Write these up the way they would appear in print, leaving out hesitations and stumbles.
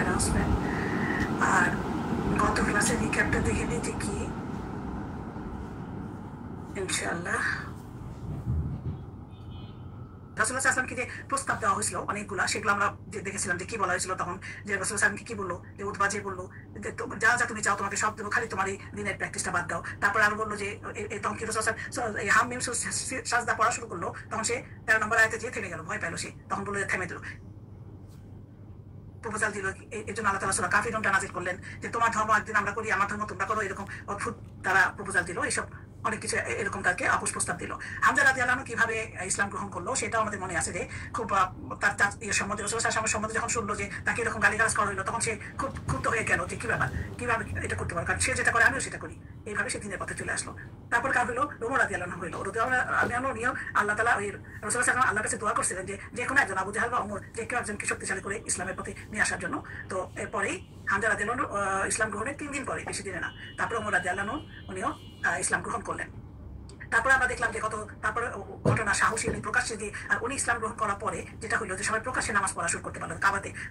Announcement. আর গত ক্লাসের রিক্যাপটা দেখে নিই যে কি ইনশাআল্লাহ রাসূলুল্লাহ সাল্লাল্লাহু আলাইহি ওয়াসাল্লামকে যে প্রস্তাব দেওয়া হয়েছিল অনেকগুলা, সেগুলো আমরা দেখেছিলাম যে কি বলা হয়েছিল তখন। যে রাসূলুল্লাহ সাল্লাল্লাহু আলাইহি ওয়াসাল্লামকে কি বললো, যে উতবা যে বললো যে যা যা তুমি চাও তোমাকে সব দেবো, খালি তোমার এই দিনের প্র্যাকটিসটা বাদ দাও। তারপর আরো বললো যে তখন কি রাসূলুল্লাহ সাল্লাল্লাহু আলাইহি ওয়াসাল্লাম হামিম সাজদা পড়া শুরু করলো, তখন সে 13 নম্বর আয়াতে যেয়ে থেমে গেল, ভয় পাইলো সে, তখন বললো যে থেমে দিল, প্রপোজাল দিল। এই জন্য আল্লাহ তাআলা সূরা কাফিরুনটা নাযিল করলেন যে তোমার ধর্ম একদিন আমরা করি, আমার ধর্ম তোমরা করো, এরকম অদ্ভুত তারা প্রপোজাল দিল, এইসব অনেক কিছু এরকম তাকে আপোষ প্রস্তাব দিল। হামজা রাদিয়াল্লাহু আনহু কিভাবে ইসলাম গ্রহণ করলো সেটাও আমাদের মনে আছে যে খুব তার সম্বন্ধে রাসূলুল্লাহ সাল্লাল্লাহু আলাইহি ওয়াসাল্লাম সম্বন্ধে যখন শুনলো যে তাকে এরকম গালিগালাজ করা হলো, তখন সে খুব ক্ষুব্ধ হয়ে গেল যে কি ব্যাপার, কিভাবে এটা করতে পারো, কারণ সে যেটা করে আমিও সেটা করি। এইভাবে সে দিনের পথে চলে আসলো। তারপর কার হলো, ওমর রাদিয়াল্লাহু আনহু হইলো। নিয়েও আল্লাহ তাআলা ওই রাসূলুল্লাহ সাল্লাল্লাহু আলাইহি ওয়াসাল্লাম আল্লাহর কাছে দোয়া করছিলেন যে কোনো একজন আবু জাহেল বা ওমর যে কেউ একজনকে শক্তিশালী করে ইসলামের পথে নিয়ে আসার জন্য। তো এরপরেই হামজা রাদিয়াল্লাহু আনহু ইসলাম গ্রহণের 3 দিন পরে, বেশি দিনে না, তারপরে ওমর রাদিয়াল্লাহু আনহু উনিও ইসলাম গ্রহণ করলেন। তারপরে আমরা দেখলাম যে কত তারপরে ঘটনা সাহসী উনি প্রকাশ্যে দিয়ে, আর উনি ইসলাম গ্রহণ করার পরে যেটা হলো যে সবাই প্রকাশ্যে নামাজ পড়া শুরু করতে পারলো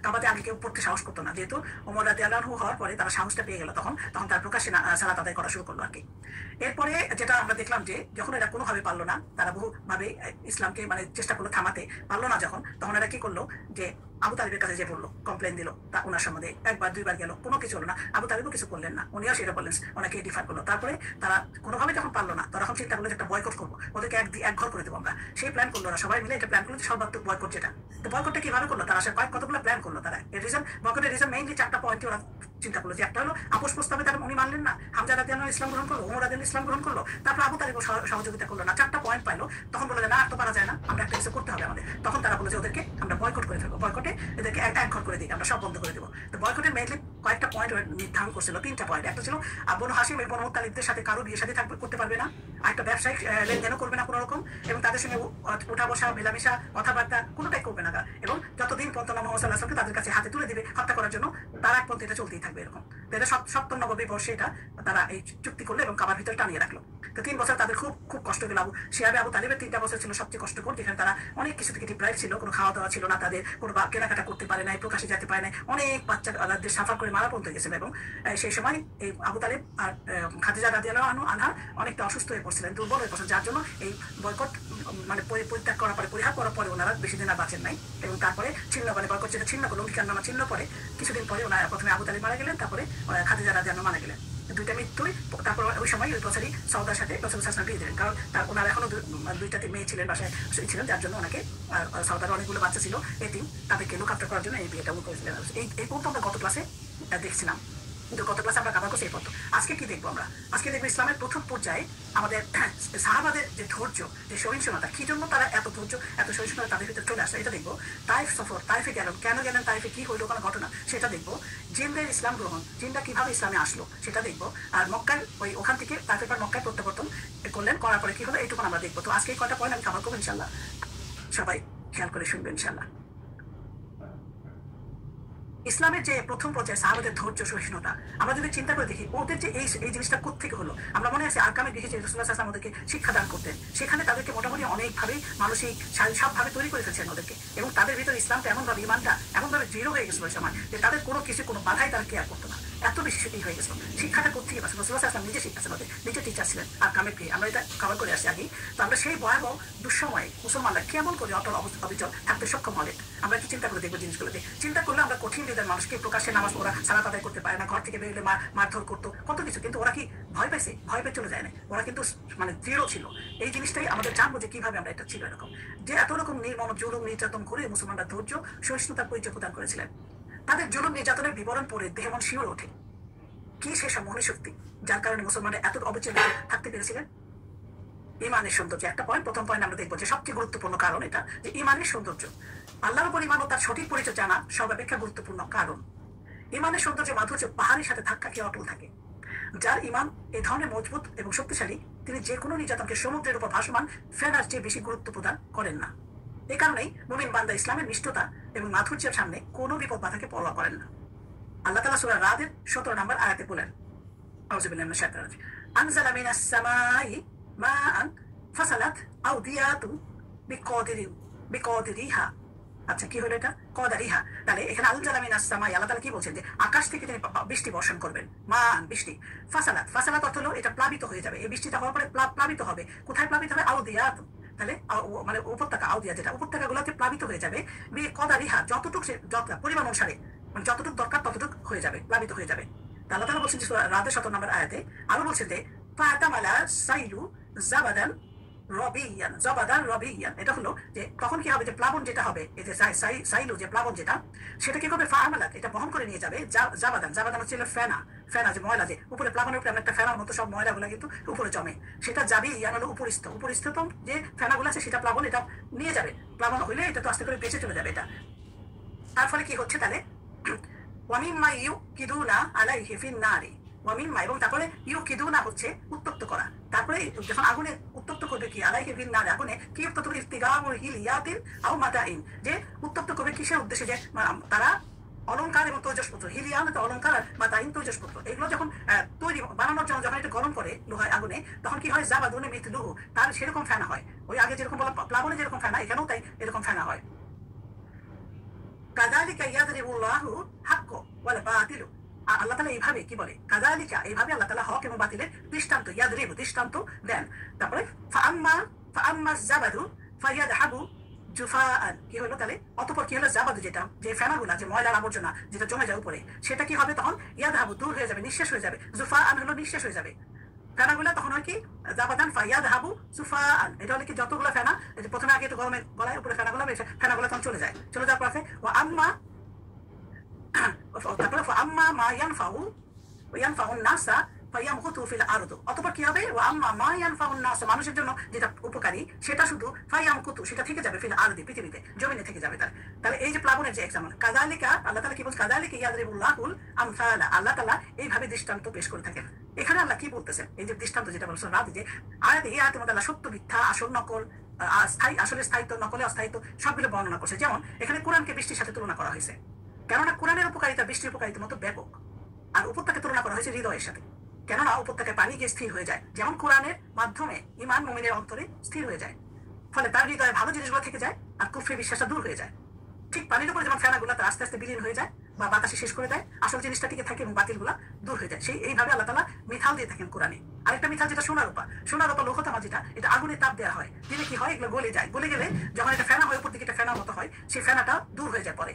কাবাতে আগে কেউ পড়তে সাহস করতো না, যেহেতু ওমর রাদিয়াল্লাহু আনহু হওয়ার পরে তারা সাহসটা পেয়ে গেল, তখন তারা প্রকাশ্যে সালাত আদায় করা শুরু করলো আর কি। এরপরে যেটা আমরা দেখলাম যে যখন এরা কোনোভাবে পারলো না, তারা বহুভাবে ইসলামকে মানে চেষ্টা করলো থামাতে, পারলো না যখন, তখন এরা কি করলো যে আবু তালিবের কাছে যে বললো, কমপ্লেন দিল তা ওনার সম্বন্ধে, একবার দুইবার গেল, কোনো কিছু হলো না, আবু তালিবও কিছু করলেন না, উনিও সেটা বললেন, ওনাকে ডিফার করলো। তারপরে তারা কোনোভাবে যখন পারলো না, তখন চিন্তা করলো যে একটা বয়কট করবো, ওদেরকে এক ঘর করে দেবো আমরা। সেই প্ল্যান করলো, সবাই মিলে এটা প্ল্যান করলো যে সর্বাত্মক বয়কট যেটা। তো বয়কটটা কিভাবে করলো তারা, কতগুলো প্ল্যান করলো তারা। এর রিজন, বয়কটের রিজন মেইনলি 4টা পয়েন্টে ওরা চিন্তা করলো। যে একটা হলো আপোষ প্রস্তাবে তারা উনি মানলেন না, হামজা রাদিয়াল্লাহু আনহু ইসলাম গ্রহণ করলো, ওমর রাদিয়াল্লাহু আনহু ইসলাম গ্রহণ করলো, তারপর আবু তালিব সহযোগিতা করলো না, 4টা পয়েন্ট পাইলো। তখন বললো যে না, আর তো পারা যায় না, আমরা একটা কিছু করতে হবে আমাদের। তখন তারা বললো যে ওদেরকে আমরা বয়কট করে ফেলবো, বয়কটে এদেরকে এক ঘর করে দিই, আমরা সব বন্ধ করে দেবো। তো বয়কটের মেইনলি কয়েকটা পয়েন্ট নির্ধারণ করছিল, 3টা পয়েন্ট। একটা ছিল বনু হাশিম এবং বনু মুত্তালিবদের সাথে কারো বিয়ে শাদী করতে পারবে না, আরেকটা ব্যবসায়িক লেনদেনও করবে না কোনো রকম, এবং তাদের সঙ্গে ওঠা বসা মেলামেশা কথাবার্তা কোনোটাই করবে না, এবং যতদিন পর্যন্ত নবী মুহাম্মদ সাল্লাল্লাহু আলাইহি ওয়াসাল্লামকে তাদের কাছে হাতে তুলে দিবে হত্যা করার জন্য, তারা এক পর্যন্ত এটা চলতেই থাকবে এরকম। এটা 57 বর্ষে এটা তারা এই চুক্তি করলো এবং কাবার ভিতরে টানিয়ে রাখলো। তো 3 বছর তাদের খুব খুব কষ্ট গেল। আবু তালিবের 3টা বছর ছিল সবচেয়ে কষ্টকর, যেখানে তারা অনেক কিছু থেকে ডিপ্রাইভ ছিল, কোনো খাওয়া দাওয়া ছিল না তাদের, কোনো কেনাকাটা করতে পারে নাই, প্রকাশে যেতে পারে নাই, অনেক বাচ্চাদের সাফার করে মারা পড়তে গেছিল। এবং সেই সময় এই আবু তালিব আর খাদিজা রাদিয়াল্লাহু আনহা অনেকটা অসুস্থ হয়ে পড়ছিলেন, দুর্বল হয়ে পড়ছিলেন, যার জন্য এই বয়কট মানে পরিত্যাগ করার পরে, পরিহার করার পরে ওনারা বেশি দিন আর বাঁচেন নাই। এবং তারপরে বয়কট যেটা ছিন্ন করলো, অঙ্গীকারনামা ছিন্ন পরে কিছুদিন পরে ওনারা প্রথমে আবু তালিব মারা গেলেন, তারপরে খাদিজা রাদিয়াল্লাহু আনহা মারা গেলেন। দুইটা মৃত্যুই তারপর ওই সময় ওই বছরই সওদার সাথে রাসূলুল্লাহ সাল্লাল্লাহু আলাইহি ওয়াসাল্লাম বিয়ে দিলেন, কারণ ওনার এখনো 2টা মেয়ে ছিলেন, বাসায় ছিলেন, যার জন্য ওনাকে সওদার অনেকগুলো বাচ্চা ছিল এতিম, তাদেরকে লুক আফটার করার জন্য এই বিয়েটা করেছিলেন। এই পর্যন্ত আমরা গত ক্লাসে দেখছিলাম, কিন্তু গত ক্লাসে আমরা কাভার করছি এই পর্যন্ত। আজকে কি দেখবো আমরা? আজকে দেখবো ইসলামের প্রথম পর্যায়ে আমাদের সাহাবাদের যে ধৈর্য, যে সহিষ্ণুতা, কি জন্য তারা এত ধৈর্য এত সহিষ্ণুতা তাদের ভিতরে চলে আসলো, এটা দেখবো। তাইফ সফর, তাইফে গেলেন, কেন গেলেন, তাইফে কি হইলো, কোনো ঘটনা, সেটা দেখবো। জিনদের ইসলাম গ্রহণ, জিনরা কিভাবে ইসলামে আসলো সেটা দেখবো। আর মক্কায় ওখান থেকে তাইফের পর মক্কায় প্রত্যাবর্তন করলেন, করার পরে কি হলো, এইটুকু আমরা দেখবো। তো আজকে এই কয়টা পয়েন্ট আমি কাভার করবো ইনশাল্লাহ, সবাই খেয়াল করে শুনবেন ইনশাল্লাহ। ইসলামের যে প্রথম পর্যায়ে সাহাবাদের ধৈর্য সহিষ্ণুতা, আমরা যদি চিন্তা করে দেখি ওদের যে এই জিনিসটা কোত্থেকে হলো, আমরা মনে আছে আরকামে দেখেছি রাসূলুল্লাহ সাল্লাল্লাহু আলাইহি ওয়াসাল্লাম ওদেরকে শিক্ষাদান করতেন, সেখানে তাদেরকে মোটামুটি অনেকভাবে মানসিক শারীরিকভাবে তৈরি করে ফেলছেন ওদেরকে, এবং তাদের ভিতরে ইসলামটা এমনভাবে, ইমানটা এমনভাবে দৃঢ় হয়ে গেছিল ওই সময় যে তাদের কোনো কিছু, কোনো বাধাই তারা কেয়ার করতো না, এত বেশি সেটাই হয়ে গেছিল। শিক্ষাটা কোত্থেকে পাচ্ছেন? রাসূলুল্লাহ সাল্লাল্লাহু আলাইহি ওয়াসাল্লাম নিজে শিখাচ্ছেন, ওদের নিজে টিচার ছিলেন আর কামে পেয়ে, আমরা এটা কভার করে আসছি আগেই। তো আমরা সেই ভয়াবহ দুঃসময়ে মুসলমানরা কেমন করে অটল অবিচল থাকতে সক্ষম হলেন, আমরা কি চিন্তা করে দেখবো জিনিসগুলোতে। চিন্তা করলে আমরা কঠিন হৃদয়ের মানুষকে প্রকাশ্যে নামাজ পড়া, সালাত আদায় করতে পারে না, ঘর থেকে বেরোলে মারধর করতো, কত কিছু, কিন্তু ওরা কি ভয় পাইছে? ভয় পেয়ে চলে যায় না, ওরা কিন্তু মানে দৃঢ় ছিল। এই জিনিসটাই আমাদের জানবো যে কিভাবে আমরা এটা ছিল এরকম, যে এত রকম নির্মম জুলুম নির্যাতন করে মুসলমানরা ধৈর্য সহিষ্ণুতার পরিচয় প্রদান করেছিলেন। তাদের জুলুম নির্যাতনের বিবরণ পড়ে দেহে মন শিওর ওঠে। কি সেসব মহাশক্তি যার কারণে মুসলমানরা এত অবিচল থাকতে পেরেছিলেন? ইমানের সৌন্দর্য একটা পয়েন্ট, প্রথম পয়েন্ট আমরা দেখবো যে সবচেয়ে গুরুত্বপূর্ণ কারণ এটা, যে ইমানের সৌন্দর্য, আল্লাহর উপর ইমান ও তার সঠিক পরিচয় জানা সর্বাপেক্ষা গুরুত্বপূর্ণ কারণ। ইমানের সৌন্দর্য মাধুর্য পাহাড়ের সাথে ধাক্কা খেয়ে অটল থাকে। যার ইমান এই ধরনের মজবুত এবং শক্তিশালী, তিনি যে কোনো নির্যাতনকে সমুদ্রের উপর ভাসমান ফেনার চেয়ে বেশি গুরুত্ব প্রদান করেন না। এই কারণেই মুমিন বান্দা ইসলামের নিষ্ঠতা এবং মাধুর্যের সামনে কোনো বিপদ বাধাকে পরোয়া করেন না। আল্লাহ তাআলা সূরা রাদের 17 নম্বর আয়াতে বলেন, আউযুবিল্লাহি মিনাশ শাইতানির রাজিম, আনজালা মিনাস সামাই মাআন ফাসালাত আওদিয়াতু বিকদরিহা আচ্ছা, কি হলো এটা? কদারিহা। তাহলে এখানে আল জালামিন আসসামাই, আল্লাহ তাআলা কি বলছেন যে আকাশ থেকে তিনি বৃষ্টি বর্ষণ করবেন, মান বৃষ্টি। ফাসালাত, ফাসালাত অর্থ হলো এটা প্লাবিত হয়ে যাবে। এই বৃষ্টিটা হওয়ার পরে প্লাবিত হবে। কোথায় প্লাবিত হবে? আউদিয়াত, তাহলে মানে উপত্যকা, আউদিয়া যেটা উপত্যকা গুলোতে প্লাবিত হয়ে যাবে। কদারিহা, যতটুকু যত পরিমাণ অনুসারে, মানে যতটুকু দরকার ততটুকু হয়ে যাবে, প্লাবিত হয়ে যাবে। আল্লাহ তাআলা বলছেন যে সূরা রাদের 17 নম্বর আয়াতে আরো বলছেন যে ফাতামালা সাইলু জাবাদান রবিয়ান, জবাদান রবিয়ান। এটা হলো যে তখন কি হবে, যে প্লাবন যেটা হবে, এই যে সাইলু যে প্লাবন যেটা, সেটা কি করবে? ফাআমালাত, এটা বহন করে নিয়ে যাবে জাবাদান। জাবাদান হচ্ছে ফেনা, ফেনা যে ময়লা, যে উপরে প্লাবনের উপরে একটা ফেনার মতো সব ময়লাগুলো কিন্তু উপরে জমে, সেটা যাবে ইয়ান হলো উপরিস্থ, উপরিস্থতম যে ফেনাগুলো আছে সেটা প্লাবন এটা নিয়ে যাবে। প্লাবন হইলে এটা তো আস্তে করে বেঁচে চলে যাবে এটা। তার ফলে কি হচ্ছে তাহলে? ওয়ামিম্মা ইউকিদুনা আলাইহি ফিন নারি, ওয়ামিম্মা, এবং তারপরে ইউকিদুনা হচ্ছে উত্তপ্ত করা। তারপরে যখন আগুনে উত্তপ্ত করবে কি, আলাইহি ফিন নারি, আগুনে কি উত্তপ্ত করবে? ইফতিগামুল হিলিয়াতিন আও মাতাইন, যে উত্তপ্ত করবে কিসের উদ্দেশ্যে? যে তারা অলংকার এবং তৈজসপত্র, হিলিয়ান তো অলংকার আর মাতাইন তৈজসপত্র, এগুলো যখন তৈরি বানানোর জন্য যখন এটা গরম করে লোহায় আগুনে, তখন কি হয়? জাবাদুনে মিথলুহু, তার সেরকম ফেনা হয়। ওই আগে যেরকম বললাম প্লাবনে যেরকম ফেনা, এখানেও তাই এরকম ফেনা হয়। কাযালিকা ইয়াদরিবুল্লাহু হাক্ক ওয়াল বাতিল, আল্লাহ তাআলা এইভাবে কি বলে? কাযালিকা, এইভাবে আল্লাহ তাআলা হক এবং বাতিলের দৃষ্টান্ত, ইয়াদরিবু দৃষ্টান্ত দেন। তারপরে ফাআম্মা জাবাদু ফায়াদহাবু জুফাআন, কি হলো তাহলে? অতঃপর কি হলো? জাবাদু যেটা, যে ফেনাগুলা, যে ময়লার আবর্জনা যেটা জমে যায় উপরে, সেটা কি হবে তখন? ইয়াদহাবু, দূর হয়ে যাবে, নিঃশেষ হয়ে যাবে। জুফাআন হলো নিঃশেষ হয়ে যাবে। ফেনাগুলা তখন হয় কি? জাবাদান ফায়াদহাবু জুফাআন, এটা হলে কি যতগুলো ফেনা, প্রথমে আগে তো গরমে গলায় উপরে ফেনাগুলো, ফেনাগুলো তখন চলে যায়, চলে যাওয়ার পরে ওয়া আম্মা, তারপরে আম্মা মা ইয়ানফাউ নাসা ফায়ামকুতু ফিল আরদ, অতঃপর কি হবে? ওয়া আম্মা মা ইয়ানফাউ নাস, মানুষের জন্য যেটা উপকারী সেটা শুধু ফায়ামকুতু, সেটা থেকে যাবে ফিল আরদি, পৃথিবীতে, জমিনে থেকে যাবে। তাহলে এই যে প্লাবনের যে এক্সাম্পল, কাযালিকা, আল্লাহ তাআলা কি বলছেন? কাযালিকা ইয়াদরিবুল্লাহুল আমসালা, আল্লাহ তাআলা এইভাবে দৃষ্টান্ত পেশ করে থাকেন। এখানে আল্লাহ কি বলতেছেন? এই যে দৃষ্টান্ত যেটা বলছেন রাতে, যে আয়াতে, এই আয়াতের মধ্যে আল্লাহ সত্য মিথ্যা, আসল নকল, স্থায়ী আসলে স্থায়িত্ব, নকলে অস্থায়িত্ব সবগুলো বর্ণনা করছে। যেমন এখানে কোরআনকে বৃষ্টির সাথে তুলনা করা হয়েছে, কেননা কোরআনের উপকারিতা বৃষ্টির উপকারিতার মতো ব্যাপক। আর উপত্যকাকে তুলনা করা হয়েছে হৃদয়ের সাথে, কেননা উপত্যকায় পানি গিয়ে স্থির হয়ে যায়, যেমন কোরআনের মাধ্যমে ঈমান মুমিনের অন্তরে স্থির হয়ে যায়, ফলে তার হৃদয়ে ভালো জিনিসগুলো থেকে যায় আর কুফরি বিশ্বাসটা দূর হয়ে যায়। ঠিক পানির উপরে যেমন ফেনাগুলো তার আস্তে আস্তে বিলীন হয়ে যায় বা বাতাসে শেষ করে দেয়, আসল জিনিসটা টিকে থাকে এবং বাতিলগুলা দূর হয়ে যায়। সেই এইভাবে আল্লাহ তাআলা মিথাল দিয়ে থাকেন কোরআনে। আরেকটা মিথাল যেটা সোনার রূপা, সোনার রূপা লৌহতামা যেটা, এটা আগুনে তাপ দেওয়া হয়, দিলে কি হয়? এগুলো গলে যায়, গলে গেলে যখন এটা ফেনা হয়, উপর দিকে একটা ফেনার মতো হয়, সেই ফেনাটা দূর হয়ে যায় পরে।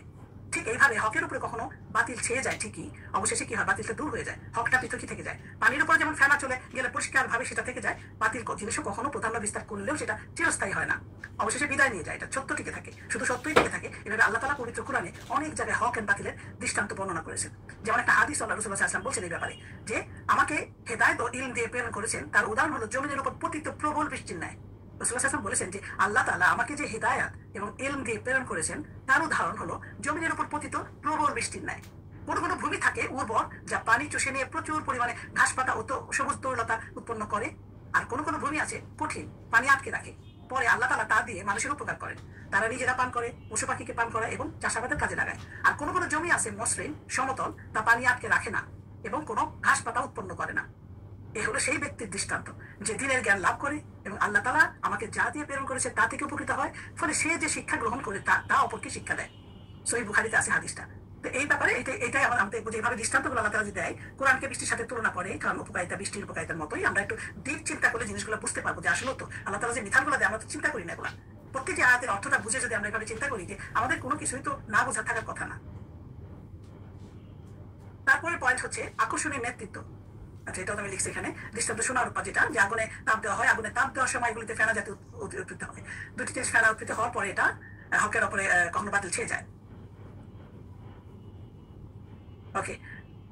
ঠিক এইভাবে হকের উপরে কখনো বাতিল ছেয়ে যায় ঠিকই, অবশেষে কি হয়? বাতিলটা দূর হয়ে যায়, হকটা পৃথকই থেকে যায়। পানির উপরে যেমন ফেনা চলে গেলে পরিষ্কার ভাবে সেটা থেকে যায়, বাতিল জিনিসও কখনো প্রাধান্য বিস্তার করলেও সেটা চিরস্থায়ী হয় না, অবশেষে বিদায় নিয়ে যায়, এটা সত্য টিকে থাকে, শুধু সত্যই টিকে থাকে। এভাবে আল্লাহ তাআলা পবিত্র কোরআনে অনেক জায়গায় হক এন্ড বাতিলের দৃষ্টান্ত বর্ণনা করেছেন। যেমন একটা হাদিস আল্লাহ রাসূলুল্লাহ সাল্লাল্লাহু আলাইহি ওয়াসাল্লাম বলছেন এই ব্যাপারে, যে আমাকে হেদায়েত ও ইলম দিয়ে প্রেরণ করেছেন, তার উদাহরণ হলো জমিনের উপর পতিত প্রবল বৃষ্টির ন্যায়। রাসূলুল্লাহ সাল্লাল্লাহু আলাইহি ওয়াসাল্লাম বলেছেন যে আল্লাহ তাআলা আমাকে যে হিদায়াত এবং ইলম দিয়ে প্রেরণ করেছেন, তার উদাহরণ হলো জমিনের উপর পতিত প্রবল বৃষ্টির ন্যায়। কোনো কোনো ভূমি থাকে উর্বর, যা পানি চুষে নিয়ে প্রচুর পরিমাণে ঘাস পাতা ও সবুজ তরুলতা উৎপন্ন করে, আর কোনো কোনো ভূমি আছে কঠিন, পানি আটকে রাখে। পরে আল্লাহ তাআলা তা দিয়ে মানুষের উপকার করেন, তারা নিজেরা পান করে, পশু পাখিকে পান করে এবং চাষাবাদের কাজে লাগায়। আর কোনো কোনো জমি আছে মসৃণ, সমতল, তা পানি আটকে রাখে না এবং কোনো ঘাস পাতা উৎপন্ন করে না। এ হলো সেই ব্যক্তির দৃষ্টান্ত যে দিনের জ্ঞান লাভ করে এবং আল্লাহ তাআলা আমাকে যা দিয়ে প্রেরণ করেছে তা থেকে উপকৃত হয়, ফলে সে যে শিক্ষা গ্রহণ করে তা অপরকে শিক্ষা দেয়। সহিহ বুখারীতে আছে হাদিসটা। তো এই ব্যাপারে এটাই আমাদের যেভাবে দৃষ্টান্তগুলো আল্লাহ তাআলা দেয়, কোরআনকে বৃষ্টির সাথে তুলনা করে, কারণ উপকারিতা বৃষ্টির উপকারিতার মতোই, আমরা একটু ডিপ চিন্তা করলে জিনিসগুলো বুঝতে পারবো যে আসলে তো আল্লাহ তাআলা যে মিথালগুলো দেয় আমরা তো চিন্তা করি না এগুলা। প্রত্যেকটি আয়াতের অর্থটা বুঝে যদি আমরা এভাবে চিন্তা করি, যে আমাদের কোনো কিছুই তো না বোঝা থাকার কথা না। তারপরে পয়েন্ট হচ্ছে আকর্ষণীয় নেতৃত্ব। আচ্ছা, এটাও আমি লিখছি এখানে, দৃষ্টান্ত সোনার রূপা যেটা, যে আগুনে তাপ দেওয়া হয়, আগুনে তাপ দেওয়ার সময় এগুলিতে ফেনা জাতীয় উৎপৃত হয়। দুটি জিনিস ফেনা উৎপৃত হওয়ার পরে এটা হকের ওপরে কখনো বাতিল ছেয়ে যায়। ওকে,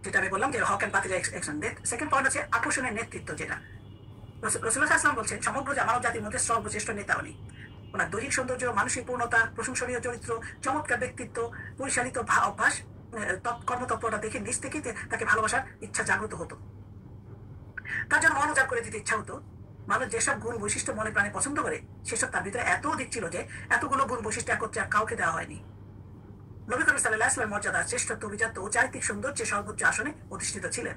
যেটা আমি বললাম যে হক এন্ড বাতিল একশন। সেকেন্ড পয়েন্ট হচ্ছে আকর্ষণের নেতৃত্ব, যেটা রাসূলুল্লাহ সাল্লাল্লাহু আলাইহি ওয়াসাল্লাম বলছেন সমগ্র মানব জাতির মধ্যে সর্বশ্রেষ্ঠ নেতা উনি। ওনার দৈহিক সৌন্দর্য, মানসিক পূর্ণতা, প্রশংসনীয় চরিত্র, চমৎকার ব্যক্তিত্ব, পরিচালিত অভ্যাস, কর্মতৎপরতা দেখে নিজ থেকেই তাকে ভালোবাসার ইচ্ছা জাগ্রত হতো, তার জন্য মন উজাড় করে দিতে ইচ্ছা হতো। মানুষ যেসব গুণ বৈশিষ্ট্য মনে প্রাণে পছন্দ করে, সেসব তার ভিতরে এত অধিক ছিল যে এতগুলো গুণ বৈশিষ্ট্য একত্রে আর কাউকে দেওয়া হয়নি। নবী করিম সাল্লাল্লাহু আলাইহি ওয়াসাল্লাম মর্যাদা, শ্রেষ্ঠত্ব, অভিজাত্য ও চারিত্রিক সৌন্দর্যের সর্বোচ্চ আসনে অধিষ্ঠিত ছিলেন।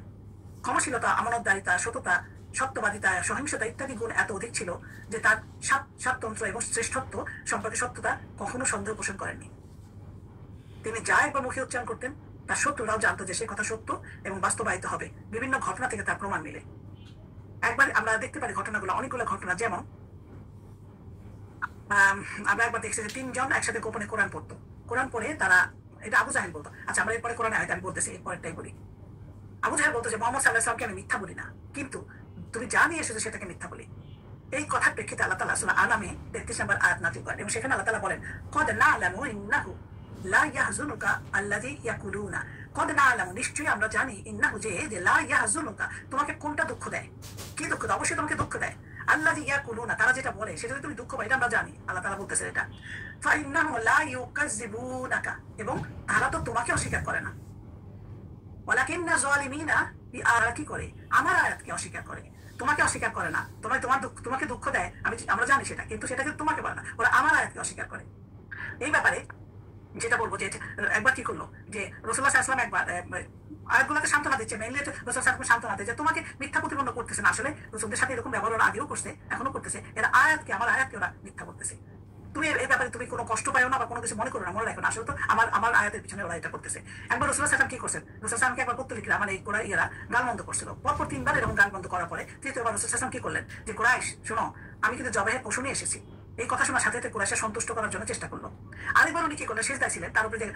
ক্ষমাশীলতা, আমানতদারিতা, সততা, সত্যবাদিতা, সহিংসতা ইত্যাদি গুণ এত অধিক ছিল যে তার স্বাতন্ত্র্য এবং শ্রেষ্ঠত্ব সম্পর্কে সত্যতা কখনো সন্দেহ পোষণ করেননি। তিনি যা একবার মুখে উচ্চারণ করতেন তার শত্রুরাও জানতো যে সে কথা সত্য এবং বাস্তবায়িত হবে। বিভিন্ন ঘটনা থেকে তার প্রমাণ মিলে। একবার আমরা দেখতে পারি ঘটনাগুলো, অনেকগুলো ঘটনা। যেমন আমরা একবার দেখছি যে 3 জন একসাথে গোপনে কোরআন পড়তো। কোরআন পড়ে তারা, এটা আবু জাহেল বলতো। আচ্ছা, আমরা এরপরে কোরআনে আয়াত আমি বলতেছি, এরপরেরটাই বলি। আবু জাহেল বলতো যে মোহাম্মদ সাল্লাল্লাহু আলাইহি ওয়াসাল্লামকে আমি মিথ্যা বলি না, কিন্তু তুমি যা নিয়ে এসেছো সেটাকে মিথ্যা বলি। এই কথার প্রেক্ষিতে আল্লাহ তাআলা সূরা আনামে 33 নম্বর আয়াত নাযিল করেন এবং সেখানে আল্লাহ তাআলা বলেন, কদ না'লামু ইন্নাহু লা ইয়াহজুনুকা আল্লাযী ইয়াকুলুনা। কদ না'লামু, নিশ্চয়ই আমরা জানি, ইন্নাহু, যে লা ইয়াহজুনুকা, তোমাকে কোনটা দুঃখ দেয়। কি দুঃখ দেয়? অবশ্যই তোমাকে দুঃখ দেয়। আল্লাযী ইয়াকুলুনা, তারা যেটা বলে সেটা তুমি দুঃখ পাও, এটা আমরা জানি। আল্লাহ তাআলা বলতেছেন এটা। ফাইন্নাহু লা ইউকাযযিবুনাকা, এবং তারা তো তোমাকে অস্বীকার করে না। ওয়ালাকিন্না যালিমিনা, আর কি করে? আমার আয়াতকে অস্বীকার করে, তোমাকে অস্বীকার করে না। তোমাকে দুঃখ দেয়, আমরা জানি সেটা, কিন্তু সেটাকে তোমাকে বলে না, ওরা আমার আয়াতকে অস্বীকার করে। এই ব্যাপারে যেটা বলবো, যে একবার কি করলো, যে রাসূলুল্লাহ সাল্লাল্লাহু আলাইহি ওয়াসাল্লাম একবার আয়াতগুলোকে সান্ত্বনা দিচ্ছে, মেইনলি রাসূল সাল্লাল্লাহু আলাইহি ওয়াসাল্লাম সান্ত্বনা দিচ্ছে যে তোমাকে মিথ্যা প্রতিপন্ন করতেছে না। আসলে রাসূলদের সাথে এরকম ব্যবহার ওরা আগেও করছে, এখনো করতেছে। এরা আমার আয়াতকে ওরা মিথ্যা করতেছে। তুমি এই ব্যাপারে তুমি কোনো কষ্ট পাইও না বা কোনো কিছু মনে করো না, মনে রাখো না। আসলে তো আমার আয়াতের পিছনে ওরা এটা করতেছে। একবার রাসূলুল্লাহ সাল্লাল্লাহু আলাইহি ওয়াসাল্লাম কি করছেন, রাসূল সাল্লাল্লাহু আলাইহি ওয়াসাল্লামকে একবার প্রত্যলিকরা মানে এই কুরাইশ এরা গালমন্দ করছিল। পরপর 3 বার এরকম গালমন্দ করার পরে তৃতীয়বার রাসূল সাল্লাল্লাহু আলাইহি ওয়াসাল্লাম কি করলেন, যে কুরাইশ শোনো, আমি কিন্তু জবাহের পশু নিয়ে এসেছি। এই কথা শোনার সাথে সাথে কুরাইশকে সন্তুষ্ট করার জন্য চেষ্টা করলো। আরেকবার উনি কি করলেন, সিজদায় ছিলেন, তার উপরে যে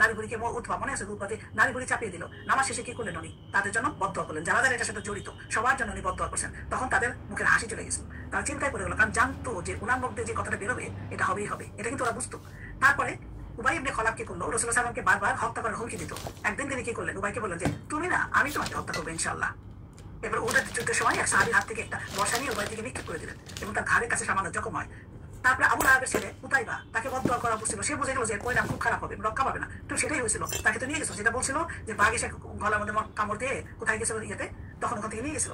নারী বুড়িকে উৎপা, মনে আছে, উৎপাতে নারী বুড়ি চাপিয়ে দিল। নামাজ শেষে কি করলেন, উনি তাদের জন্য বদদোয়া করলেন। যারা যারা এটার সাথে জড়িত সবার জন্য উনি বদদোয়া করছেন। তখন তাদের মুখের হাসি চলে গেছিল, তারা চিন্তায় পড়ে গেল, কারণ জানতো যে উনার মধ্যে যে কথাটা বেরোবে এটা হবেই হবে, এটা কিন্তু ওরা বুঝতো। তারপরে উবাই ইবনে খলাব কি করলো, রাসূলুল্লাহ সাল্লাল্লাহু আলাইহি ওয়াসাল্লামকে বারবার হত্যা করার হুমকি দিত। একদিন তিনি কি করলেন, উবাইকে বললেন যে তুমি না, আমি তোমাকে হত্যা করবো ইনশাআল্লাহ। এবার ওদের যুদ্ধের সময় এক সাহাবীর হাত থেকে একটা বর্ষা নিয়ে উবাই থেকে নিক্ষেপ করে দিলেন এবং তার ঘাড়ের কাছে সামান্য জখম হয়। তারপরে আবু লাহাবের ছেলে উতাইবা, তাকে বদদোয়া করা বলছিল। সে বুঝে গেল যে পরিণাম খুব খারাপ হবে, রক্ষা পাবে না। তো সেটাই হয়েছিল, তাকে তো নিয়ে গেছিল। যেটা বলছিল যে বাঘ এসে গলার মধ্যে কামড় দিয়ে কোথায় গেছিল ইয়েতে, তখন ওখান থেকে নিয়ে গেছিল।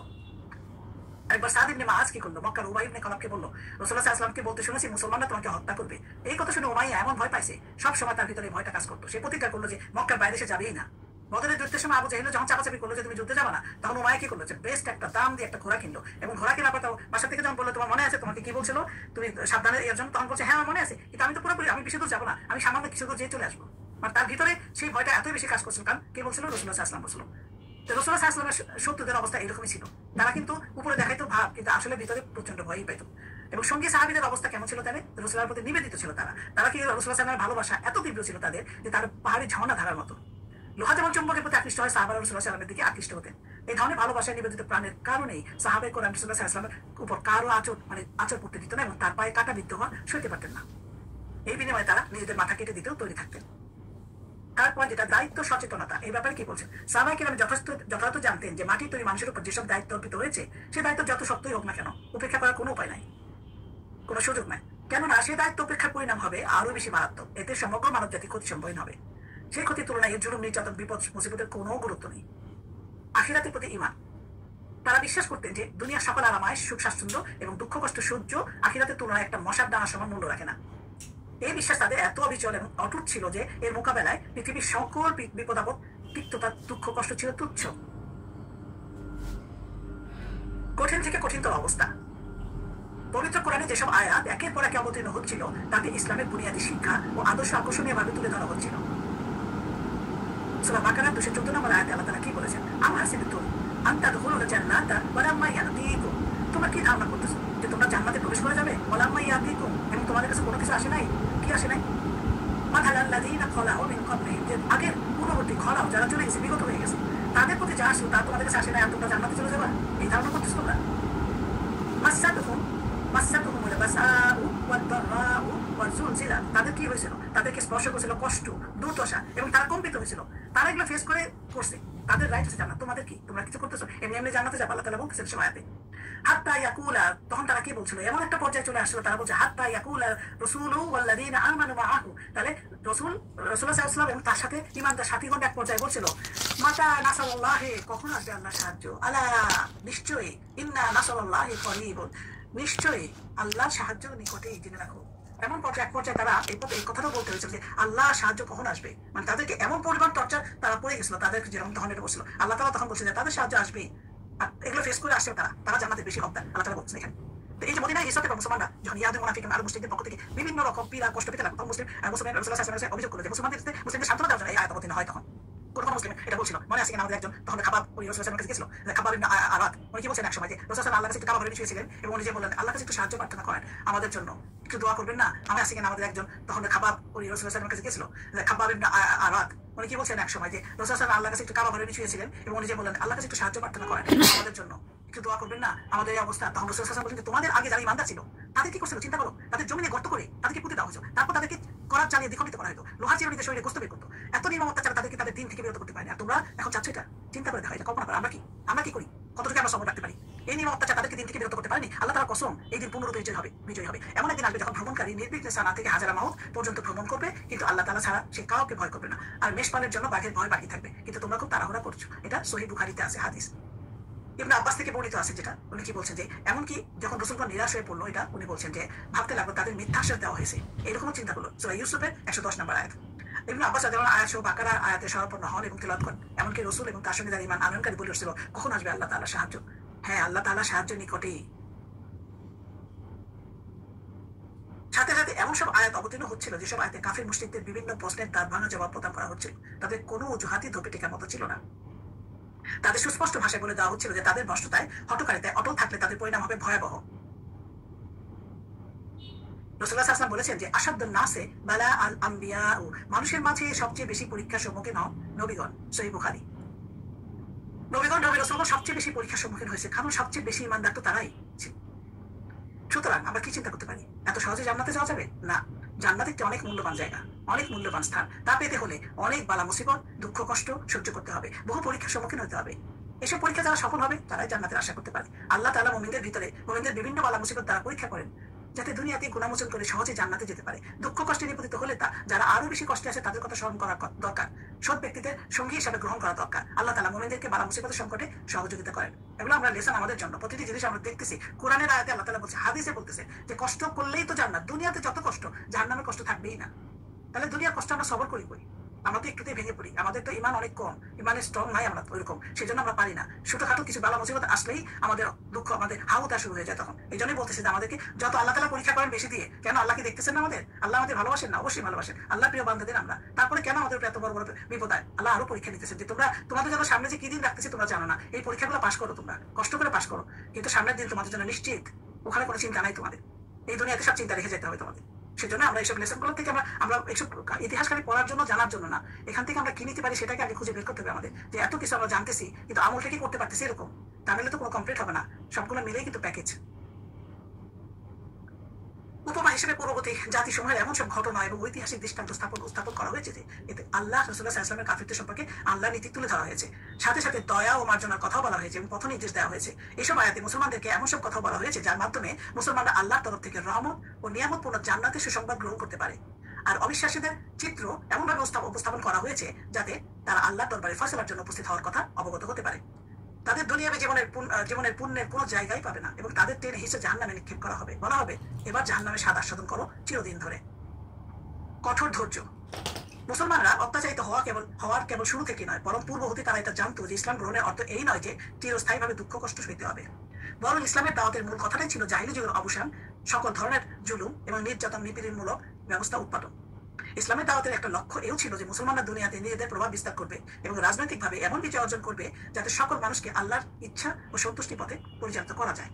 একবার সাদ ইবনে মুআজ কি করলো, মক্কার উবাই ইবনে খলাবকে বললো, রাসূলুল্লাহ সাল্লাল্লাহু আলাইহি ওয়াসাল্লামকে বলতে শুনেছি মুসলমানরা তোমাকে হত্যা করবে। এই কথা শুনে উমাইয়া এমন ভয় পাইছে, সব সময় তার ভিতরে ভয়টা কাজ করতো। সে প্রতিজ্ঞা করলো যে মক্কার বাইরে সে যাবেই না। বদরের যুদ্ধের সময় আবু জাহেল যখন চাপাচাপি করলো যে তুমি যুদ্ধে যাবে না, তখন উমাইয়া কি করলো, যে বেস্ট একটা দাম দিয়ে একটা ঘোড়া কিনলো এবং ঘোড়া কেনার পর বাসা থেকে যখন বললো তোমার মনে আছে, তোমাকে কি বলছিল, তুমি সাবধানে এর জন্য, তখন বলছে হ্যাঁ আমার মনে আছে, কিন্তু আমি তো পুরোপুরি আমি বেশি দূর যাবো না, আমি সামান্য কিছু দূর যেয়ে চলে আসবো। মানে তার ভিতরে সেই ভয়টা এতই বেশি কাজ করছিল। কারণ কে বলছিল, রাসূলুল্লাহ সাল্লাল্লাহু আলাইহি ওয়াসাল্লাম বলছিল। তো রাসূলুল্লাহ সাল্লাল্লাহু আলাইহি ওয়াসাল্লামের শত্রুদের অবস্থা এরকমই ছিল। তারা কিন্তু উপরে দেখাইতো ভাব, কিন্তু আসলে ভিতরে প্রচন্ড ভয়ই পেত। এবং সঙ্গী সাহাবীদের অবস্থা কেমন ছিল, তাদের রাসূলের প্রতি নিবেদিত ছিল। তারা কি রাসূলুল্লাহ সাল্লাল্লাহু আলাইহি ওয়াসাল্লামের ভালোবাসা এত তীব্র ছিল তাদের, যে তার পাহাড়ি ঝর্ণা ধারার মতো। লোহা যেমন চুম্বকের প্রতি আকৃষ্ট হয়, সাহাবারা রাসূলুল্লাহ সাল্লাল্লাহু আলাইহি ওয়াসাল্লামের দিকে আকৃষ্ট হতেন। এই ধরনের ভালোবাসায় নিবেদিত প্রাণের কারণেই সাহাবায়ে কেরাম রাসূলুল্লাহ সাল্লাল্লাহু আলাইহি ওয়াসাল্লামের উপর কারো আঁচড় পড়তে দিত না এবং তার পায়ে কাটা বিদ্ধ হওয়া সইতে পারতেন না। এই বিনিময়ে তারা নিজেদের মাথা কেটে দিতেও তৈরি থাকতেন। তারপর যেটা দায়িত্ব সচেতনতা, এই ব্যাপারে কি বলছেন, সাহাবায়ে কেরাম যথাযথ জানতেন যে মাটির তৈরি মানুষের উপর যেসব দায়িত্ব অর্পিত হয়েছে, সে দায়িত্ব যত শক্তই হোক না কেন, উপেক্ষা করার কোনো উপায় নাই, কোনো সুযোগ নাই। কেননা সে দায়িত্ব উপেক্ষার পরিণাম হবে আরো বেশি মারাত্মক। এতে সমগ্র মানব জাতি ক্ষতি সম্মুখীন হবে। সেই ক্ষতির তুলনায় এর জুলুম, নির্যাতন, বিপদ মুসিবতের কোনো গুরুত্ব নেই। আখিরাতের প্রতি ঈমান, তারা বিশ্বাস করতেন যে দুনিয়ার সকল আরামায়েশ, সুখ স্বাচ্ছন্দ্য এবং দুঃখ কষ্ট সহ্য আখিরাতের তুলনায় একটা মশার দানা সমান মূল্য রাখে না। এই বিশ্বাস তাদের এত অবিচল এবং অটুট ছিল যে এর মোকাবেলায় পৃথিবীর সকল বিপদ আপদ, তিক্ততা, দুঃখ কষ্ট ছিল তুচ্ছ। কঠিন থেকে কঠিনতর অবস্থা। পবিত্র কোরআনে যেসব আয়াত একের পর একে অবতীর্ণ হচ্ছিল, তাতে ইসলামের বুনিয়াদী শিক্ষা ও আদর্শ আকর্ষণীয়ভাবে তুলে ধরা হচ্ছিল। সূরা বাকারা 214 নম্বর আয়াতে আল্লাহ তাআলা কি বলেছেন, আম হাসিবতুম আন তাদখুলুল জান্নাতা ওয়ালাম্মা ইয়াতিকুম, তোমরা কি ধারণা করতেছো যে তোমরা জান্নাতে প্রবেশ করে যাবে, ওয়ালাম্মা ইয়াতিকুম, এবং তোমাদের কাছে কোনো কিছু আসে নাই। কি আসে নাই? মাথালাল্লাযীনা খালাউ মিন ক্বাবলিহিম, যে আগের পূর্ববর্তী খলাও যারা চলে গেছে, বিগত হয়ে গেছে, তাদের প্রতি যা আসলো তা তোমাদের কাছে আসে নাই, আর তোমরা জান্নাতে চলে যাবে, এই ধারণা করতেছো তোমরা? মাসাতুহুমুল বাসাউ ওয়াদ-দাররাউ ওয়াজ-জুলজিলা, তাদের কি হয়েছিল, তাদেরকে স্পর্শ করেছিল কষ্ট, দুর্দশা এবং তারা কম্পিত হয়েছিল। তারা এগুলো ফেস করছে, তাদের রাইট আছে জান্নাত। তোমাদের কি, তোমরা কিছু করতেছো, এমনি এমনি জান্নাতে যাবে, আল্লাহ তাআলা বলতেছেন সে আয়াতে। হাত্তা ইয়াকুলা, তখন তারা কি বলছিল, এমন একটা পর্যায়ে চলে আসলো, তারা বলছে হাত্তা ইয়াকুলা রাসূলু ওয়াল্লাযীনা আমানু মাআহু, তাহলে রাসূলুল্লাহ সাল্লাল্লাহু আলাইহি ওয়াসাল্লাম এবং তার সাথে ঈমানদার সাথীগণ এক পর্যায়ে বলছিল, মাতা নাসরুল্লাহি, কখন আসবে আল্লাহর সাহায্য, আলা, নিশ্চয়ই, ইন্না নাসরুল্লাহি করিবুন, নিশ্চয়ই আল্লাহর সাহায্য নিকটেই, জেনে রাখো। এমন এক পর্যায়ে তারা এই কথাটাও বলতে হয়েছিল যে আল্লাহ সাহায্য কখন আসবে, মানে তাদেরকে এমন পরিমাণ টর্চার তারা পড়ে গেছিল, তাদেরকে যেরকম তখন এটা বলছিল। আল্লাহ তাআলা তখন বলছে যে তাদের সাহায্য আসবেই, আর এগুলো ফেস করে আসছে তারা জান্নাতে বেশি হকদার, আল্লাহ তাআলা বলছেন এখানে। এই যে মদিনায় হিজরতের পর মুসলমানরা যখন ইয়াহুদি মুনাফিক আর মুসলিমদের পক্ষ থেকে বিভিন্ন রকম পীড়া কষ্ট পেতে লাগলো, তখন মুসলিম রাসূলুল্লাহ সাল্লাল্লাহু আলাইহি ওয়াসাল্লাম অভিযোগ করলো যে মুসলিমদের সান্ত্বনা দেওয়ার জন্য এই আয়াত অবতীর্ণ হয়। তখন কোন মুসলিম এটা বলছিল, মনে আছে কিনা আমাদের একজন তখন খাবাব ওই রাসূলুল্লাহ কাছে গেছিল, খাবাব ইবনে আরাদ, উনি কি বলছেন এক সময় যে রাসূলুল্লাহ আল্লাহর কাছে একটু কাবা ঘরে শুয়েছিলেন এবং উনি যে বললেন আল্লাহর কাছে একটু সাহায্য প্রার্থনা করেন আমাদের জন্য, একটু দোয়া করবেন না। আমি আছি কিনা আমাদের একজন তখন খাবাব ওই রাসূলুল্লাহ কাছে গেছিল, খাবাব ইবনে আরাদ, উনি কি বলছেন এক সময় যে রাসূলুল্লাহ আল্লাহর কাছে একটু কাবা ঘরে শুয়েছিলেন এবং উনি যে বললেন আল্লাহর কাছে একটু সাহায্য প্রার্থনা করেন আমাদের জন্য, একটু দোয়া করবেন না আমাদের এই অবস্থা। তখন রাসূলুল্লাহ বলছেন তোমাদের আগে যারা ইমানদার ছিল তাদের কি করছিল চিন্তা করো, তাদের জমিনে গর্ত করে তাদেরকে পুঁতে দেওয়া হয়েছিল, তারপর তাদেরকে করার চালিয়ে দ্বিখণ্ডিত করা হতো, লোহার চিরুনিতে শরীরে গোস্ত বের করতো, এত নির্মম অত্যাচার তাদেরকে তাদের দিন থেকে বিরত করতে পারে না। তোমরা এখন চাচ্ছ এটা চিন্তা করে দেখা, এটা কল্পনা করো আমরা কি করি, কতটুকু আমরা সময় রাখতে পারি। এই নির্মম অত্যাচার তাদেরকে দিন থেকে বিরত করতে পারেনি। আল্লাহ তাআলা কসম এই দিন পূর্ণরূপে বিজয় হবে। এমন একদিন আসবে যখন ভ্রমণকারী নির্বিঘ্নে সানা থেকে হাজারা মাউত পর্যন্ত ভ্রমণ করবে, কিন্তু আল্লাহ তাআলা ছাড়া সে কাউকে ভয় করবে না, আর মেষপালের জন্য বাঘের ভয় বাকি থাকবে। কিন্তু তোমরা খুব তাড়াহুড়া করছো। এটা সহিহ বুখারীতে আছে হাদিস, ইবনে আব্বাস থেকে বর্ণিত আছে, যেটা উনি কি বলছেন যে এমনকি যখন রাসূলগণ নিরাশ হয়ে পড়লো, এটা উনি বলছেন যে ভাবতে লাগলো তাদের মিথ্যা আশ্বাস দেওয়া হয়েছে, এরকম চিন্তা করলো। সূরা ইউসুফের 110 নম্বর আয়াত। ইবনে আব্বাস রাদিয়াল্লাহু আনহু আয়াত সহ বাকারার আয়াতে শরণাপন্ন হন এবং তেলাওয়াত করেন। এমনকি রাসূল এবং তার সঙ্গে যারা ঈমান আনয়নকারী বলে উঠছিল কখন আসবে আল্লাহ তাআলার সাহায্য। হ্যাঁ, আল্লাহ তাআলার সাহায্য নিকটেই। সাথে সাথে এমন সব আয়াত অবতীর্ণ হচ্ছিল যেসব আয়াতে কাফির মুশরিকদের বিভিন্ন প্রশ্নের তার ভাঙা জবাব প্রদান করা হচ্ছিল। তাদের কোনো অজুহাতই ধোপে টেকার মতো ছিল না। তাদের সুস্পষ্ট ভাষায় বলে দেওয়া হচ্ছিল যে তাদের ভ্রষ্টতায় হঠকারিতায় অটল থাকলে তাদের পরিণাম হবে ভয়াবহ। রাসূলুল্লাহ সাল্লাল্লাহু আলাইহি ওয়াসাল্লাম বলেছেন যে আশাদ্দুন নাসে বালা আল আম্বিয়া, মানুষের মাঝে সবচেয়ে বেশি পরীক্ষার সম্মুখীন হন নবীগণ। সহিহ বুখারী। নবীগণ নবী রাসূলগণ সবচেয়ে বেশি পরীক্ষার সম্মুখীন হয়েছে, কারণ সবচেয়ে বেশি ঈমানদার তো তারাই ছিল। সুতরাং আমরা কি চিন্তা করতে পারি, এত সহজে জান্নাতে যাওয়া যাবে না? জান্নাত একটি অনেক মূল্যবান জায়গা, অনেক মূল্যবান স্থান। তা পেতে হলে অনেক বালা মুসিবত, দুঃখ কষ্ট সহ্য করতে হবে, বহু পরীক্ষার সম্মুখীন হতে হবে। এসব পরীক্ষা যারা সফল হবে তারাই জান্নাতের আশা করতে পারে। আল্লাহ তাআলা মুমিনদের বিভিন্ন বালা মুসিবত দ্বারা পরীক্ষা করেন, যাতে দুনিয়াতে গুনাহমোচন করে সহজে জান্নাতে যেতে পারে। দুঃখ কষ্টে নিপতিত হলে যারা আরো বেশি কষ্টে আছে তাদের কথা স্মরণ করা দরকার, সৎ ব্যক্তিদের সঙ্গী হিসাবে গ্রহণ করা দরকার। আল্লাহ তাআলা মুমিনদেরকে বালা মুসিবতের সংকটে সহযোগিতা করেন। এগুলো আমরা লেসন আমাদের জন্য। প্রতিটি জিনিস আমরা দেখতেছি কোরআনের আয়াতে আল্লাহ তাআলা বলছে, হাদিসে বলতেছে যে কষ্ট করলেই তো জান্নাত। দুনিয়াতে যত কষ্ট, জাহান্নামে কষ্ট থাকবেই না। তাহলে দুনিয়ার কষ্ট আমরা সবর করি। আমরা তো একটুতেই ভেঙে পড়ি, আমাদের তো ইমান অনেক কম, ইমানের স্ট্রং নাই আমরা ওইরকম, সেই জন্য আমরা পারি না। ছোটখাটো কিছু বালা মুসিবত আসলেই আমাদের দুঃখ, আমাদের হাউতা শুরু হয়ে যায়। তখন এই জন্যই বলতেছে যে আমাদেরকে যত আল্লাহ তাআলা পরীক্ষা করেন বেশি দিয়ে। কেন? আল্লাহকে দেখতেছেন না আমাদের? আল্লাহ আমাদের ভালোবাসেন না? অবশ্যই ভালোবাসেন। আল্লাহ প্রিয় বান্দাদের আমরা, তারপরে কেন আমাদের এত বড় বড় বিপদ হয়? আল্লাহ আরো পরীক্ষা নিতেছেন যে তোমাদের জন্য সামনে যে কি দিন রাখতেছি তোমরা জানো না, এই পরীক্ষাগুলো পাশ করো, তোমরা কষ্ট করে পাশ করো, কিন্তু সামনের দিন তোমাদের জন্য নিশ্চিত, ওখানে কোনো চিন্তা নাই তোমাদের। এই দুনিয়াতে সব চিন্তা রেখে যেতে হবে তোমাদের। সেজন্য আমরা এইসব লেসনগুলো থেকে আমরা এইসব ইতিহাস খালি পড়ার জন্য, জানার জন্য না, এখান থেকে আমরা কি নিতে পারি সেটাকে আগে খুঁজে বের করতে হবে আমাদের। যে এত কিছু আমরা জানতেছি কিন্তু আমলটা কি করতে পারতেছি এরকম, তাহলে তো কোনো কমপ্লিট হবে না। সবগুলো মিলেই কিন্তু প্যাকেজ। উপমা হিসেবে পূর্ববর্তী জাতিসমূহের এমন সব ঘটনা এবং ঐতিহাসিক দৃষ্টান্ত স্থাপন করা হয়েছে যে এতে আল্লাহ রাসূলুল্লাহ সাল্লাল্লাহু আলাইহি ওয়াসাল্লামের কাফিরদের সম্পর্কে আল্লাহ নীতি তুলে ধরা হয়েছে। সাথে সাথে দয়া ও মার্জনার কথাও বলা হয়েছে এবং পথ নির্দেশ দেওয়া হয়েছে। এইসব আয়াতে মুসলমানদেরকে এমন সব কথা বলা হয়েছে যার মাধ্যমে মুসলমানরা আল্লাহর তরফ থেকে রহমত ও নিয়ামতপূর্ণ জান্নাতের সুসংবাদ গ্রহণ করতে পারে। আর অবিশ্বাসীদের চিত্র এমনভাবে উপস্থাপন করা হয়েছে যাতে তারা আল্লাহর দরবারে ফয়সালার জন্য উপস্থিত হওয়ার কথা অবগত হতে পারে। তাদের দুনিয়াবী জীবনের পুণ্যের কোনো জায়গাই পাবে না এবং তাদের টেনে হিসেবে জাহান্নামে নিক্ষেপ করা হবে। বলা হবে এবার জাহান্নামে স্বাদ আস্বাদন করো চিরদিন ধরে। কঠোর ধৈর্য। মুসলমানরা অত্যাচারিত হওয়ার কেবল শুরু থেকে নয়, বরং পূর্ব হতে তারা এটা জানতো যে ইসলাম গ্রহণের অর্থ এই নয় যে চিরস্থায়ীভাবে দুঃখ কষ্ট সইতে হবে, বরং ইসলামের দাওয়াতের মূল কথাটাই ছিল জাহিলি যুগের অবসান, সকল ধরনের জুলুম এবং নির্যাতন নিপীড়নমূলক ব্যবস্থা উৎপাদন। ইসলামের দাওয়াতের একটা লক্ষ্য এও ছিল যে মুসলমানরা দুনিয়াতে নিজেদের প্রভাব বিস্তার করবে এবং রাজনৈতিকভাবে এমন বিজয় অর্জন করবে যাতে সকল মানুষকে আল্লাহর ইচ্ছা ও সন্তুষ্টি পথে পরিচালিত করা যায়।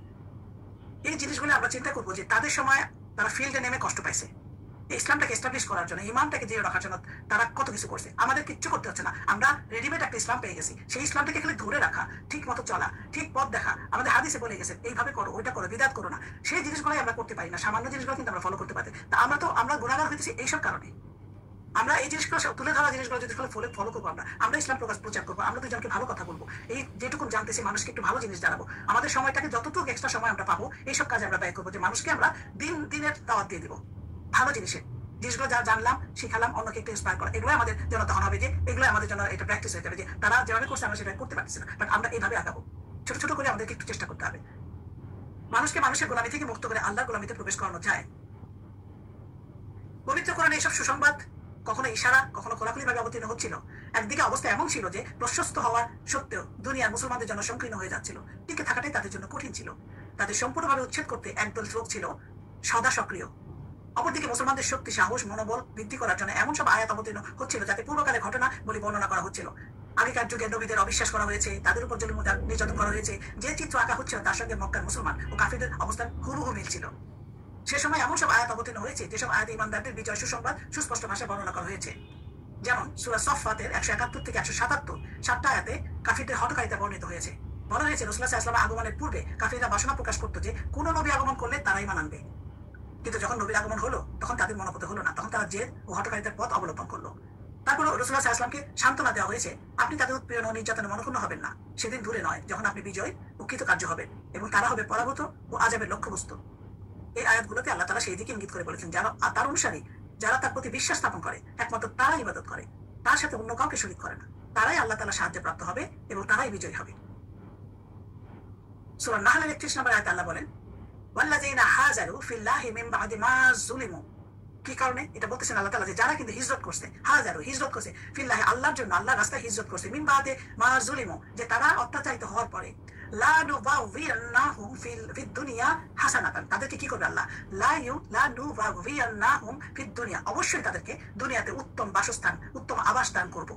এই জিনিসগুলো আমরা চিন্তা করবো যে তাদের সময় তারা ফিল্ডে নেমে কষ্ট পাইছে ইসলামটাকে এস্টাবলিশ করার জন্য, ইমানটাকে জিয়ে রাখার জন্য তারা কত কিছু করছে। আমাদের কিচ্ছু করতে হচ্ছে না, আমরা রেডিমেড একটা ইসলাম পেয়ে গেছি। সেই ইসলামটাকে খালি ধরে রাখা, ঠিক মতো চলা, ঠিক পথ দেখা। আমাদের হাদিসে বলে গেছে এইভাবে করো, ওইটা করো, বিদাত করো না। সেই জিনিসগুলোই আমরা করতে পারি না, সামান্য জিনিসগুলো কিন্তু আমরা ফলো করতে পারি। তা আমরা গুনাহগার হইতেছি এইসব কারণে। আমরা এই জিনিসগুলো তুলে ধরা জিনিসগুলো যদি ফলো করবো, আমরা ইসলাম প্রচার করবো, আমরা দুজনকে ভালো কথা বলবো, এই যেটুকু জানতেছি মানুষকে একটু ভালো জিনিস জানাবো। আমাদের সময়টাকে যতটুকু এক্সট্রা সময় আমরা পাবো এইসব কাজে আমরা ব্যয় করবো, যে মানুষকে আমরা দিনের দাওয়াত দিয়ে দিব ভালো জিনিসগুলো যা জানলাম, শিখালাম, অন্যকে একটু ইন্সপায়ার করা। এগুলো আমাদের জন্য তখন হবে যে এগুলো আমাদের জন্য এটা প্র্যাকটিস হয়ে যাবে, যে তারা যেভাবে করছে আমরা সেটা করতে পারছি না, বাট আমরা এইভাবে আগাবো। ছোট ছোট করে আমাদেরকে একটু চেষ্টা করতে হবে। মানুষকে মানুষের গোলামি থেকে মুক্ত করে আল্লাহর গোলামিতে প্রবেশ করানো যায়। পবিত্র কোরআনে এইসব সুসংবাদ কখনো ইশারা, কখনো খোলাখুলি ভাবে অবতীর্ণ হচ্ছিল। একদিকে অবস্থা এমন ছিল যে প্রশস্ত হওয়ার সত্ত্বেও দুনিয়ার মুসলমানদের জন্য সংকীর্ণ হয়ে যাচ্ছিল, টিকে থাকাটাই তাদের জন্য কঠিন ছিল। তাদের সম্পূর্ণভাবে উচ্ছেদ করতে একদল লোক ছিল সদা সক্রিয়। অপরদিকে মুসলমানদের শক্তি, সাহস, মনোবল বৃদ্ধি করার জন্য এমন সব আয়াত অবতীর্ণ হচ্ছিল যাতে পূর্বকালে ঘটনা বলে বর্ণনা করা হচ্ছিল। আগেকার যুগে নবীদের অবিশ্বাস করা হয়েছে, তাদের উপর জুলুম নির্যাতন করা হয়েছে, যে চিত্র আঁকা হচ্ছিল তার সঙ্গে মক্কার মুসলমান ও কাফিরদের অবস্থান হুবহু মিলছিল। সে সময় এমন সব আয়াত অবতীর্ণ হয়েছে যেসব আয়াত ইমানদারদের বিজয় সুসংবাদ সুস্পষ্ট ভাষায় বর্ণনা করা হয়েছে। যেমন সূরা সফফাতের 171 থেকে 177 সাতটা আয়াতে কাফিরদের হঠকারিতা বর্ণিত হয়েছে। বলা হয়েছে রাসূলুল্লাহ সাল্লাল্লাহু আলাইহি ওয়াসাল্লামের আগমনের পূর্বে কাফিররা বাসনা প্রকাশ করতো যে কোন নবী আগমন করলে তারাই ঈমান আনবে, কিন্তু যখন নবীর আগমন হলো তখন তাদের মনোপত হলো না, তখন তারা জেদ ও হঠকারিতার পথ অবলম্বন করলো। তারপর রাসূলুল্লাহ সাল্লাল্লাহু আলাইহি ওয়াসাল্লামকে সান্ত্বনা দেওয়া হয়েছে, আপনি তাদের উৎপীড়ন ও নির্যাতনে মনঃক্ষুণ্ণ হবেন না, সেদিন দূরে নয় যখন আপনি বিজয় ও কৃতকার্য হবেন এবং তারা হবে পরাভূত ও আযাবের লক্ষ্যবস্তু। এই আয়াতগুলোতে আল্লাহ তাআলা সেই দিকে ইঙ্গিত করে বলেছেন যারা তার অনুসারী, যারা তার প্রতি বিশ্বাস স্থাপন করে, একমাত্র তারা ইবাদত করে, তার সাথে অন্য কাউকে শরীক করে না, তারাই আল্লাহ তাআলা সাহায্য প্রাপ্ত হবে এবং তারাই বিজয়ী হবে। সূরা নাহলের 31 নম্বর আয়াতে আল্লাহ বলেন, ওয়াল্লাযীনা হাজারু ফিল্লাহি মিন বাদি মা যুলিমু। কি কারণে এটা বলতেছেন আল্লাহ তাআলা, যে যারা কিন্তু হিজরত করছে, হাজারু হিজরত করছে, ফিল্লাহি আল্লাহর জন্য, আল্লাহর রাস্তায় হিজরত করছে, মিন বাদি মা যুলিমু, যে তারা অত্যাচারিত হওয়ার পরে, লা নুবাউযিয়ান্নাহুম ফিদ দুনিয়া হাসানাতান, তাদেরকে কি করবে আল্লাহ, লা নুবাউযিয়ান্নাহুম ফিদ দুনিয়া, অবশ্যই তাদেরকে দুনিয়াতে উত্তম বাসস্থান, উত্তম আবাস দান করব,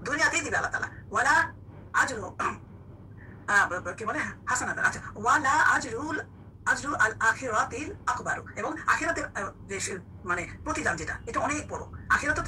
দুনিয়াতেই দিবে আল্লাহ তাআলা। ওয়ালা আজরু কি বলে হাসানাতান, আচ্ছা, ওয়ালা আজরু আল আখিরাতিল আকবার, এবং আখিরাতের মানে প্রতিদান যেটা, এটা অনেক বড়। আখিরাত